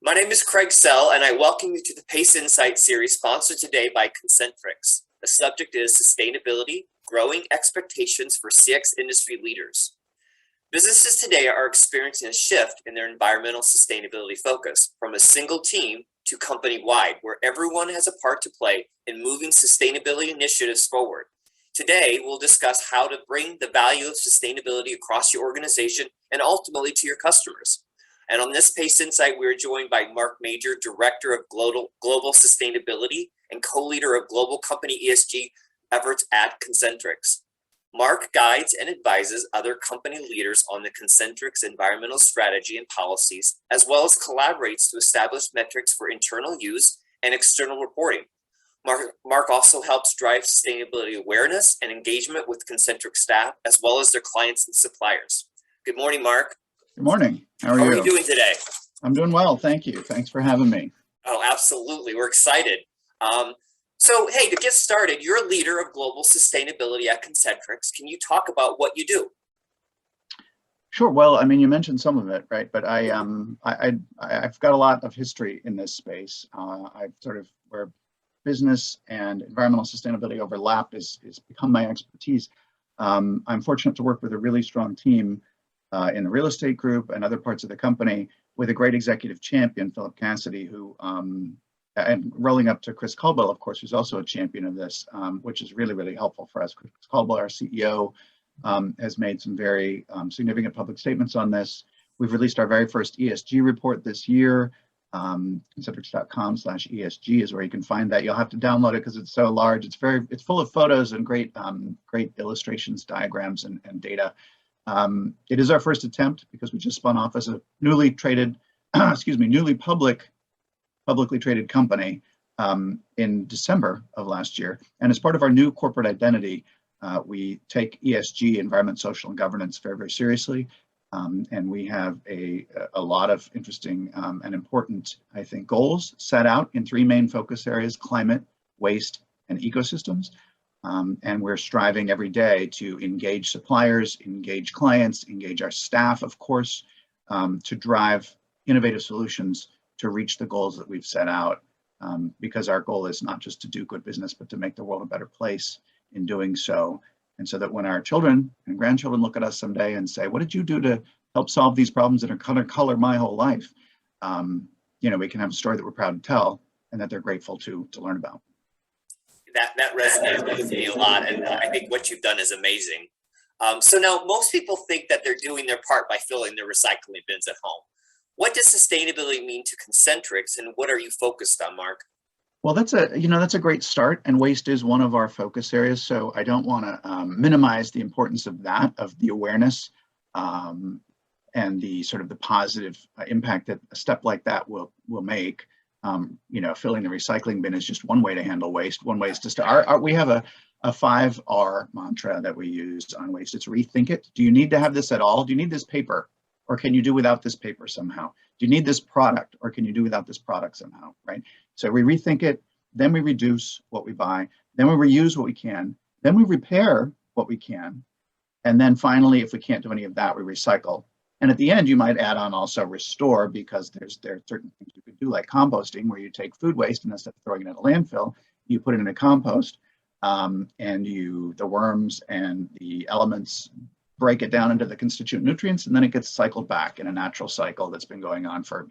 My name is Craig Sell, and I welcome you to the PACE Insight series sponsored today by Concentrix. The subject is sustainability, growing expectations for CX industry leaders. Businesses today are experiencing a shift in their environmental sustainability focus from a single team to company-wide, where everyone has a part to play in moving sustainability initiatives forward. Today, we'll discuss how to bring the value of sustainability across your organization and ultimately to your customers. And on this PACE Insight, we're joined by Marc Major, Director of Global Sustainability and co-leader of Global Company ESG efforts at Concentrix. Marc guides and advises other company leaders on the Concentrix environmental strategy and policies, as well as collaborates to establish metrics for internal use and external reporting. Marc also helps drive sustainability awareness and engagement with Concentrix staff, as well as their clients and suppliers. Good morning, Marc. Good morning. How are you doing today? I'm doing well, thank you. Thanks for having me. Oh, absolutely. We're excited. So, hey, to get started, you're a leader of global sustainability at Concentrix. Can you talk about what you do? Sure. Well, I mean, you mentioned some of it, right? But I've got a lot of history in this space. I've sort of where business and environmental sustainability overlap is become my expertise. I'm fortunate to work with a really strong team in the real estate group and other parts of the company with a great executive champion, Philip Cassidy, who, and rolling up to Chris Caldwell, of course, who's also a champion of this, which is really, really helpful for us. Chris Caldwell, our CEO, has made some very significant public statements on this. We've released our very first ESG report this year. Concentrix.com/ESG is where you can find that. You'll have to download it because it's so large. It's full of photos and great illustrations, diagrams, and data. It is our first attempt because we just spun off as a newly traded, publicly traded company in December of last year. And as part of our new corporate identity, we take ESG, environment, social, and governance very, very seriously. And we have a lot of interesting and important, I think, goals set out in three main focus areas: climate, waste, and ecosystems. And we're striving every day to engage suppliers, engage clients, engage our staff, of course, to drive innovative solutions to reach the goals that we've set out. Because our goal is not just to do good business, but to make the world a better place in doing so. And so that when our children and grandchildren look at us someday and say, what did you do to help solve these problems that are going to color my whole life? We can have a story that we're proud to tell and that they're grateful to learn about. That resonates with me a lot, and I think what you've done is amazing. So now most people think that they're doing their part by filling their recycling bins at home. What does sustainability mean to Concentrix, and what are you focused on, Marc? Well, that's a great start, and waste is one of our focus areas. So I don't want to minimize the importance of that, of the awareness, and the sort of the positive impact that a step like that will make. Filling the recycling bin is just one way to handle waste. One way is to start. We have a 5R mantra that we use on waste. It's rethink it. Do you need to have this at all? Do you need this paper? Or can you do without this paper somehow? Do you need this product, or can you do without this product somehow, right? So we rethink it, then we reduce what we buy, then we reuse what we can, then we repair what we can, and then finally, if we can't do any of that, we recycle. And at the end, you might add on also restore, because there are certain things you could do, like composting, where you take food waste and instead of throwing it in a landfill, you put it in a compost, and the worms and the elements break it down into the constituent nutrients, and then it gets cycled back in a natural cycle that's been going on for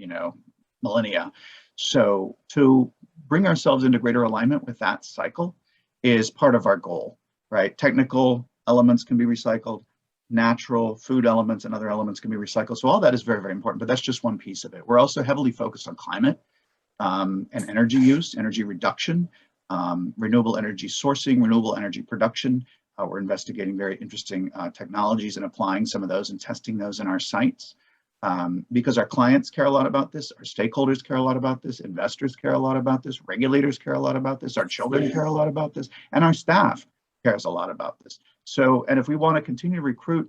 millennia. So to bring ourselves into greater alignment with that cycle is part of our goal, right? Technical elements can be recycled, natural food elements and other elements can be recycled. So all that is very, very important, but that's just one piece of it. We're also heavily focused on climate and energy use, energy reduction, renewable energy sourcing, renewable energy production. We're investigating very interesting technologies and applying some of those and testing those in our sites because our clients care a lot about this, our stakeholders care a lot about this, investors care a lot about this, regulators care a lot about this, our children care a lot about this, and our staff cares a lot about this. So, and if we want to continue to recruit,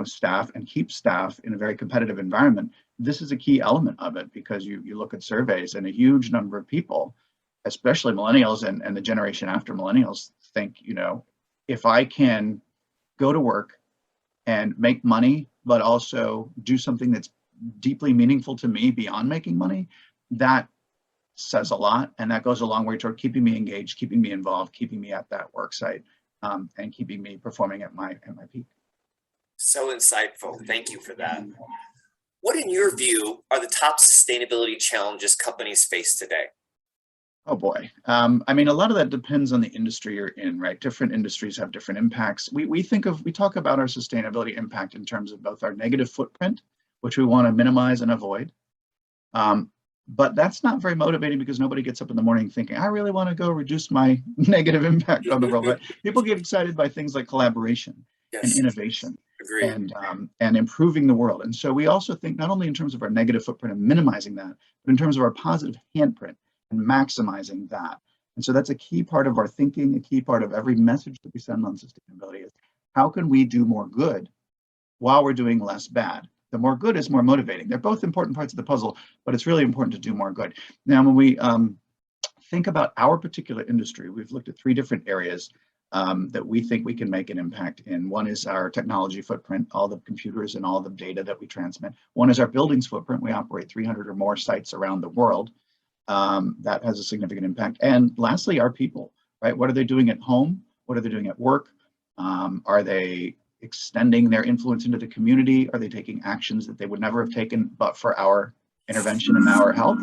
staff and keep staff in a very competitive environment, this is a key element of it, because you look at surveys and a huge number of people, especially millennials and the generation after millennials, think, if I can go to work and make money, but also do something that's deeply meaningful to me beyond making money, that says a lot, and that goes a long way toward keeping me engaged, keeping me involved, keeping me at that work site, and keeping me performing at my peak. So insightful. Thank you for that. What, in your view, are the top sustainability challenges companies face today? Oh boy. I mean, a lot of that depends on the industry you're in, right? Different industries have different impacts. We talk about our sustainability impact in terms of both our negative footprint, which we want to minimize and avoid. But that's not very motivating because nobody gets up in the morning thinking, I really want to go reduce my negative impact on the world. Right? People get excited by things like collaboration and innovation. Agreed. And improving the world. And so we also think not only in terms of our negative footprint and minimizing that, but in terms of our positive handprint and maximizing that. And so that's a key part of our thinking, a key part of every message that we send on sustainability is how can we do more good while we're doing less bad? The more good is more motivating. They're both important parts of the puzzle, but it's really important to do more good. Now, when we think about our particular industry, we've looked at 3 different areas that we think we can make an impact in. One is our technology footprint, all the computers and all the data that we transmit. One is our buildings footprint. We operate 300 or more sites around the world. That has a significant impact. And lastly, our people, right? What are they doing at home? What are they doing at work? Are they extending their influence into the community? Are they taking actions that they would never have taken but for our intervention and our help?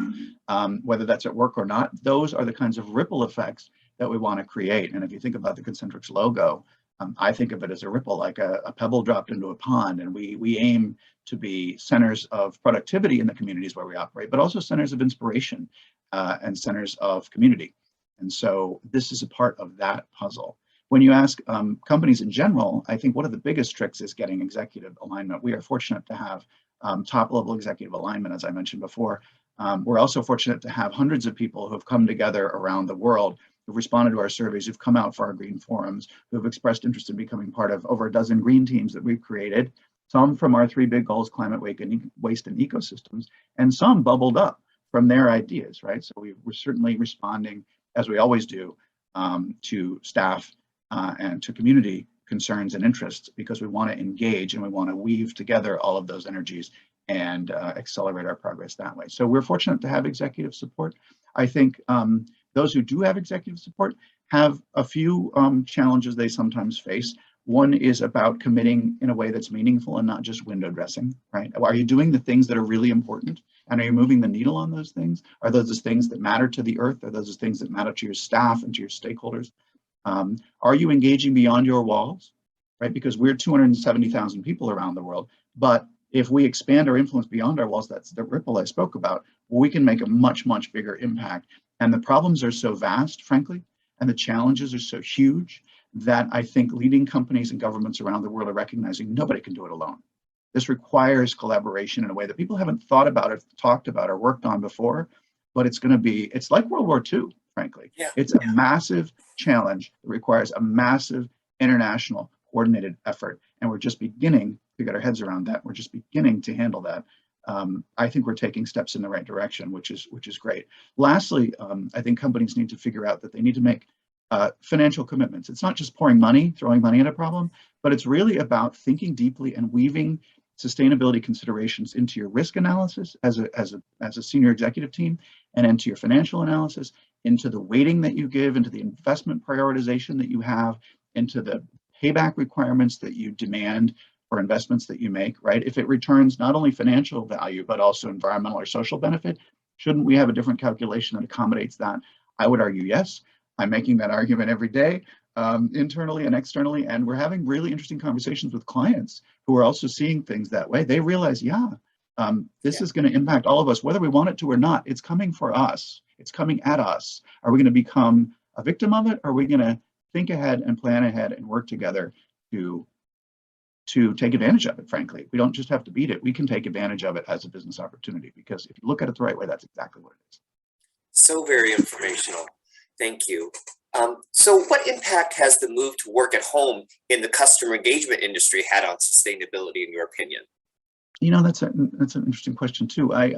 Whether that's at work or not, those are the kinds of ripple effects that we want to create. And if you think about the Concentrix logo, I think of it as a ripple, like a pebble dropped into a pond. And we aim to be centers of productivity in the communities where we operate, but also centers of inspiration and centers of community. And so this is a part of that puzzle. When you ask companies in general, I think one of the biggest tricks is getting executive alignment. We are fortunate to have top level executive alignment, as I mentioned before. We're also fortunate to have hundreds of people who have come together around the world, who've responded to our surveys, who've come out for our green forums, who've expressed interest in becoming part of over a dozen green teams that we've created, some from our 3 big goals, climate, waste, and ecosystems, and some bubbled up from their ideas, right? So we're certainly responding, as we always do, to staff and to community concerns and interests, because we want to engage and we want to weave together all of those energies and accelerate our progress that way. So we're fortunate to have executive support. I think those who do have executive support have a few challenges they sometimes face. One is about committing in a way that's meaningful and not just window dressing, right? Are you doing the things that are really important? And are you moving the needle on those things? Are those the things that matter to the earth? Are those the things that matter to your staff and to your stakeholders? Are you engaging beyond your walls, right? Because we're 270,000 people around the world, but if we expand our influence beyond our walls, that's the ripple I spoke about, we can make a much, much bigger impact. And the problems are so vast, frankly, and the challenges are so huge that I think leading companies and governments around the world are recognizing nobody can do it alone. This requires collaboration in a way that people haven't thought about or talked about or worked on before, but it's like World War II, frankly. Yeah. It's a massive challenge that requires a massive international coordinated effort. And we're just beginning to get our heads around that. We're just beginning to handle that. I think we're taking steps in the right direction, which is great. Lastly, I think companies need to figure out that they need to make financial commitments. It's not just pouring money, throwing money at a problem, but it's really about thinking deeply and weaving sustainability considerations into your risk analysis as a senior executive team, and into your financial analysis, into the weighting that you give, into the investment prioritization that you have, into the payback requirements that you demand for investments that you make, right? If it returns not only financial value, but also environmental or social benefit, shouldn't we have a different calculation that accommodates that? I would argue yes. I'm making that argument every day, internally and externally, and we're having really interesting conversations with clients who are also seeing things that way. They realize, this is going to impact all of us, whether we want it to or not. It's coming for us. It's coming at us. Are we going to become a victim of it? Or are we going to think ahead and plan ahead and work together to take advantage of it, frankly? We don't just have to beat it. We can take advantage of it as a business opportunity, because if you look at it the right way, that's exactly what it is. So very informational. Thank you. So what impact has the move to work at home in the customer engagement industry had on sustainability, in your opinion? That's an interesting question too. Work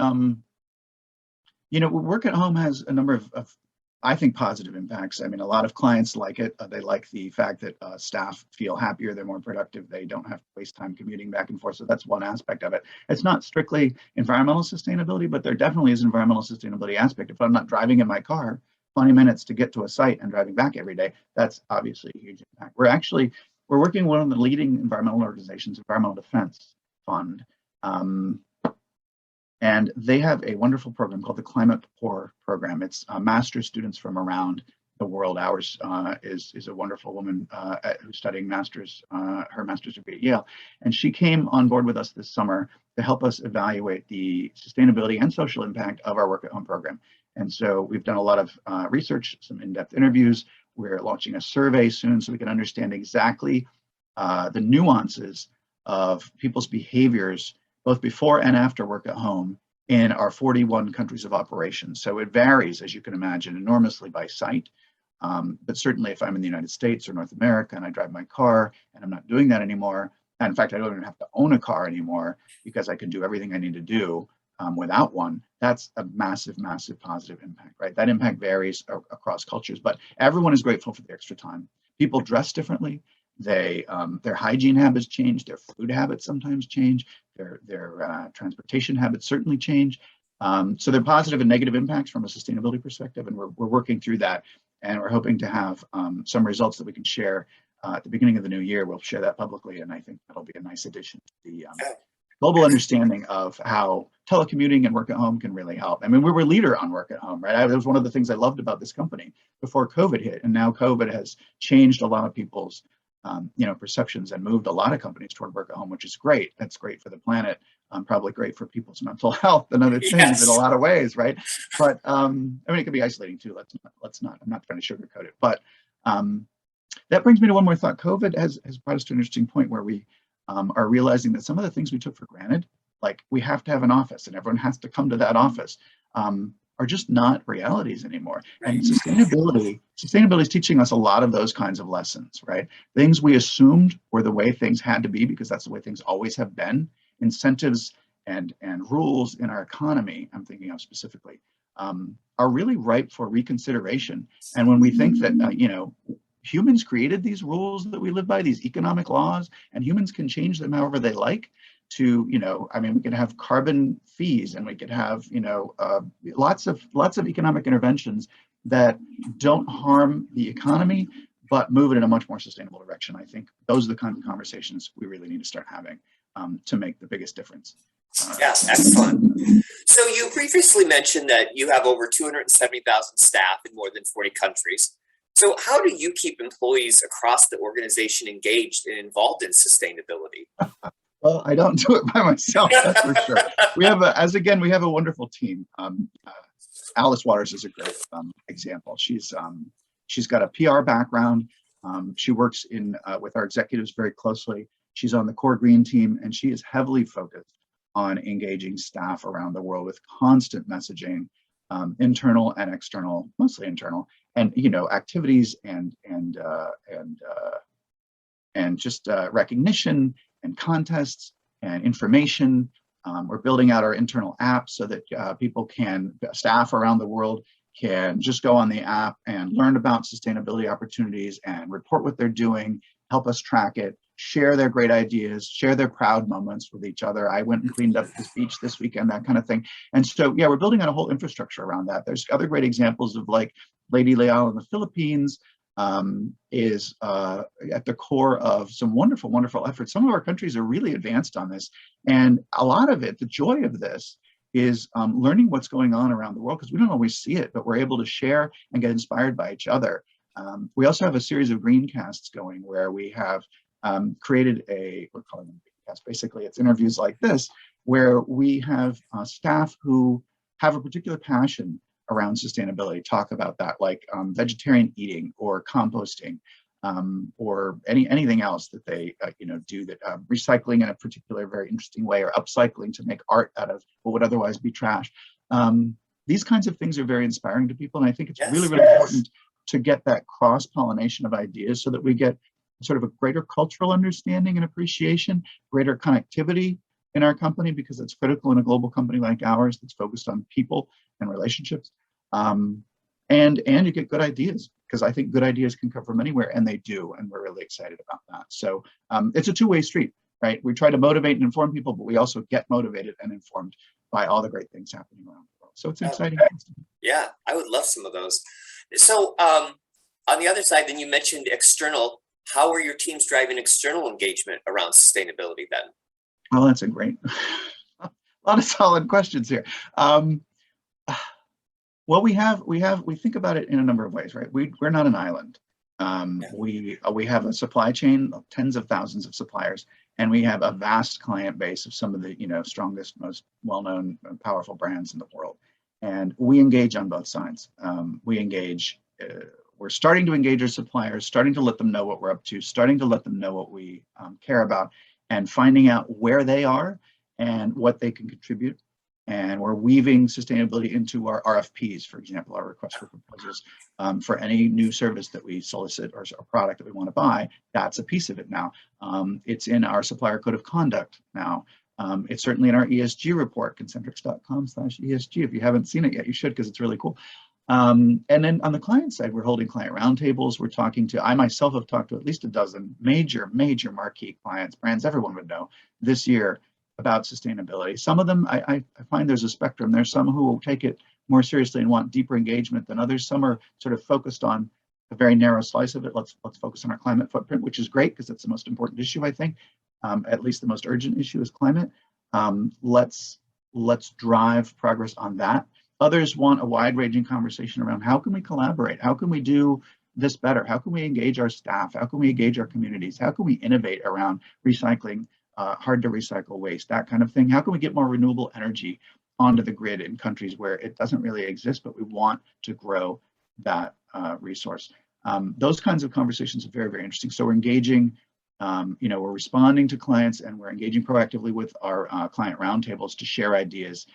at home has a number of I think positive impacts. I mean, a lot of clients like it. They like the fact that staff feel happier, they're more productive, they don't have to waste time commuting back and forth. So that's one aspect of it. It's not strictly environmental sustainability, but there definitely is an environmental sustainability aspect. If I'm not driving in my car 20 minutes to get to a site and driving back every day, that's obviously a huge impact. We're working with one of the leading environmental organizations, Environmental Defense Fund. And they have a wonderful program called the Climate Poor Program. It's master's students from around the world. Ours is a wonderful woman who's studying her master's degree at Yale. And she came on board with us this summer to help us evaluate the sustainability and social impact of our work at home program. And so we've done a lot of research, some in-depth interviews. We're launching a survey soon so we can understand exactly the nuances of people's behaviors both before and after work at home in our 41 countries of operation. So it varies, as you can imagine, enormously by site. But certainly if I'm in the United States or North America and I drive my car and I'm not doing that anymore, and in fact, I don't even have to own a car anymore because I can do everything I need to do without one, that's a massive, massive positive impact, right? That impact varies across cultures, but everyone is grateful for the extra time. People dress differently. Their hygiene habits change, their food habits sometimes change, their transportation habits certainly change. So they're positive and negative impacts from a sustainability perspective, and we're working through that, and we're hoping to have some results that we can share at the beginning of the new year. We'll share that publicly, and I think that'll be a nice addition to the global understanding of how telecommuting and work at home can really help. I mean, we were a leader on work at home, right? That was one of the things I loved about this company before COVID hit, and now COVID has changed a lot of people's perceptions and moved a lot of companies toward work at home, which is great. That's great for the planet, probably great for people's mental health and other things in a lot of ways, right? But I mean, it can be isolating too. Let's not. I'm not trying to sugarcoat it, but that brings me to one more thought. COVID has brought us to an interesting point where we are realizing that some of the things we took for granted, like we have to have an office and everyone has to come to that office, are just not realities anymore. Right. And sustainability is teaching us a lot of those kinds of lessons, right? Things we assumed were the way things had to be because that's the way things always have been. Incentives and rules in our economy, I'm thinking of specifically, are really ripe for reconsideration. And when we think that, humans created these rules that we live by, these economic laws, and humans can change them however they like, to, we could have carbon fees and we could have, lots of economic interventions that don't harm the economy, but move it in a much more sustainable direction. I think those are the kinds of conversations we really need to start having to make the biggest difference. Yeah, excellent. So you previously mentioned that you have over 270,000 staff in more than 40 countries. So how do you keep employees across the organization engaged and involved in sustainability? Well, I don't do it by myself, that's for sure. We have a wonderful team. Alice Waters is a great example. She's got a PR background. She works with our executives very closely. She's on the core green team, and she is heavily focused on engaging staff around the world with constant messaging, internal and external, mostly internal, and activities and just recognition and contests and information. We're building out our internal app so that staff around the world can just go on the app and learn about sustainability opportunities and report what they're doing, help us track it, share their great ideas, share their proud moments with each other. I went and cleaned up this beach this weekend, that kind of thing. And so, we're building out a whole infrastructure around that. There's other great examples of like Lady Leal in the Philippines, is at the core of some wonderful, wonderful efforts. Some of our countries are really advanced on this. And a lot of it, the joy of this is learning what's going on around the world, because we don't always see it, but we're able to share and get inspired by each other. We also have a series of greencasts going where we have created we're calling them greencasts. Basically, it's interviews like this, where we have staff who have a particular passion around sustainability, talk about that, like vegetarian eating or composting, or anything else that they do, that recycling in a particular very interesting way, or upcycling to make art out of what would otherwise be trash. These kinds of things are very inspiring to people, and I think it's really, really important to get that cross-pollination of ideas so that we get sort of a greater cultural understanding and appreciation, greater connectivity in our company, because it's critical in a global company like ours that's focused on people and relationships. and you get good ideas, because I think good ideas can come from anywhere, and they do, and we're really excited about that. So it's a two-way street, right? We try to motivate and inform people, but we also get motivated and informed by all the great things happening around the world. So it's an exciting. Yeah, I would love some of those. So on the other side, then you mentioned external. How are your teams driving external engagement around sustainability then? Well, that's a great, a lot of solid questions here. Well, we think about it in a number of ways, right? We're not an island. We have a supply chain of tens of thousands of suppliers, and we have a vast client base of some of the strongest, most well-known, powerful brands in the world. And we engage on both sides. We engage. We're starting to engage our suppliers, starting to let them know what we're up to, starting to let them know what we care about, and finding out where they are and what they can contribute. And we're weaving sustainability into our RFPs, for example, our request for proposals for any new service that we solicit or a product that we want to buy. That's a piece of it now. It's in our supplier code of conduct now. It's certainly in our ESG report, concentrix.com/ESG. If you haven't seen it yet, you should, because it's really cool. And then on the client side, we're holding client roundtables. We're talking to, I myself have talked to at least a dozen major marquee clients, brands everyone would know this year about sustainability. Some of them, I find there's a spectrum. There's some who will take it more seriously and want deeper engagement than others. Some are sort of focused on a very narrow slice of it. Let's focus on our climate footprint, which is great because it's the most important issue, I think. At least the most urgent issue is climate. Let's drive progress on that. Others want a wide-ranging conversation around how can we collaborate? How can we do this better? How can we engage our staff? How can we engage our communities? How can we innovate around recycling, hard to recycle waste, that kind of thing? How can we get more renewable energy onto the grid in countries where it doesn't really exist, but we want to grow that resource? Those kinds of conversations are very, very interesting. So we're engaging, we're responding to clients, and we're engaging proactively with our client roundtables to share ideas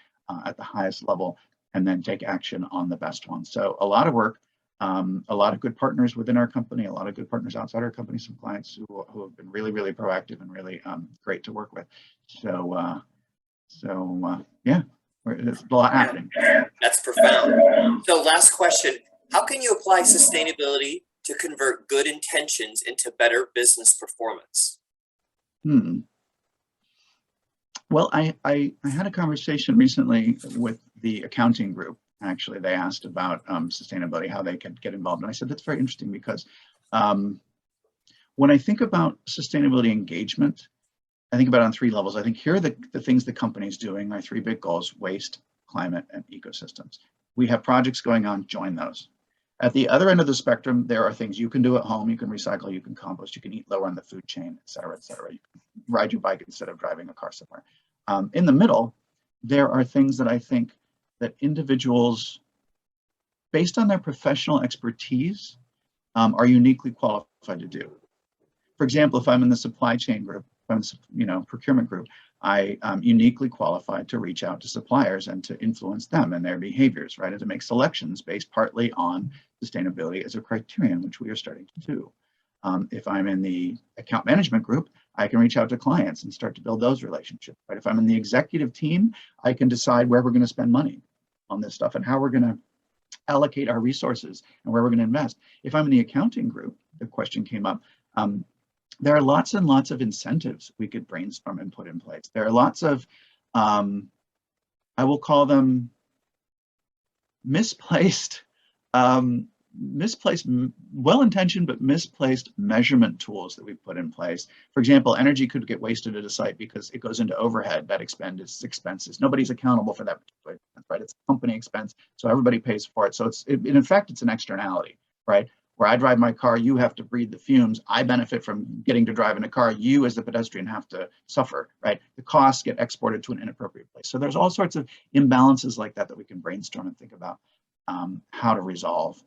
at the highest level and then take action on the best ones. So a lot of work, a lot of good partners within our company, a lot of good partners outside our company, some clients who have been really, really proactive and really great to work with. So yeah, there's a lot happening. That's profound. So last question, how can you apply sustainability to convert good intentions into better business performance? Well, I had a conversation recently with the accounting group. Actually, they asked about sustainability, how they can get involved. And I said, that's very interesting because when I think about sustainability engagement, I think about it on three levels. I think here are the things the company's doing, my three big goals: waste, climate, and ecosystems. We have projects going on, join those. At the other end of the spectrum, there are things you can do at home. You can recycle, you can compost, you can eat lower on the food chain, et cetera, et cetera. You can ride your bike instead of driving a car somewhere. In the middle, there are things that I think that individuals, based on their professional expertise, are uniquely qualified to do. For example, if I'm in the supply chain group, if I'm in the procurement group, I am uniquely qualified to reach out to suppliers and to influence them and their behaviors, right? And to make selections based partly on sustainability as a criterion, which we are starting to do. If I'm in the account management group, I can reach out to clients and start to build those relationships, right? If I'm in the executive team, I can decide where we're going to spend money on this stuff and how we're going to allocate our resources and where we're going to invest. If I'm in the accounting group, the question came up, there are lots and lots of incentives we could brainstorm and put in place. There are lots of, I will call them misplaced, well-intentioned but misplaced measurement tools that we put in place. For example, energy could get wasted at a site because it goes into overhead, that expenses. Nobody's accountable for that particular expense, right? It's a company expense, so everybody pays for it. So in effect, it's an externality, right? Where I drive my car, you have to breathe the fumes. I benefit from getting to drive in a car. You as the pedestrian have to suffer, right? The costs get exported to an inappropriate place. So there's all sorts of imbalances like that we can brainstorm and think about how to resolve.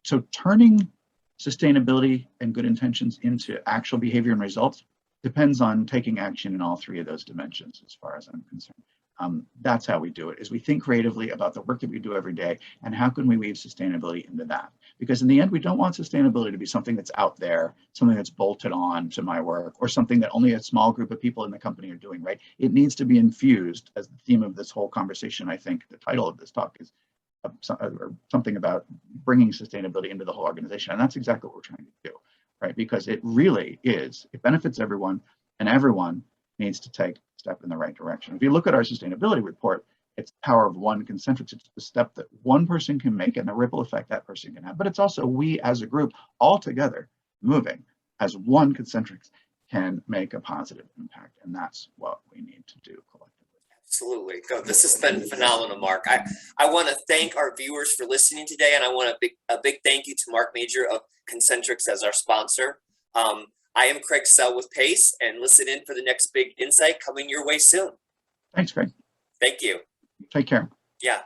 So turning sustainability and good intentions into actual behavior and results depends on taking action in all three of those dimensions, as far as I'm concerned. That's how we do it, is we think creatively about the work that we do every day and how can we weave sustainability into that? Because in the end, we don't want sustainability to be something that's out there, something that's bolted on to my work, or something that only a small group of people in the company are doing, right? It needs to be infused, as the theme of this whole conversation. I think the title of this talk is or something about bringing sustainability into the whole organization. And that's exactly what we're trying to do, right? Because it really is, it benefits everyone, and everyone needs to take a step in the right direction. If you look at our sustainability report, it's the power of one Concentrix. It's the step that one person can make and the ripple effect that person can have. But it's also we as a group all together moving as one Concentrix can make a positive impact. And that's what we need to do collectively. Absolutely. This has been phenomenal, Mark. I want to thank our viewers for listening today, and I want a big thank you to Marc Major of Concentrix as our sponsor. I am Craig Sell with Pace, and listen in for the next big insight coming your way soon. Thanks, Craig. Thank you. Take care. Yeah.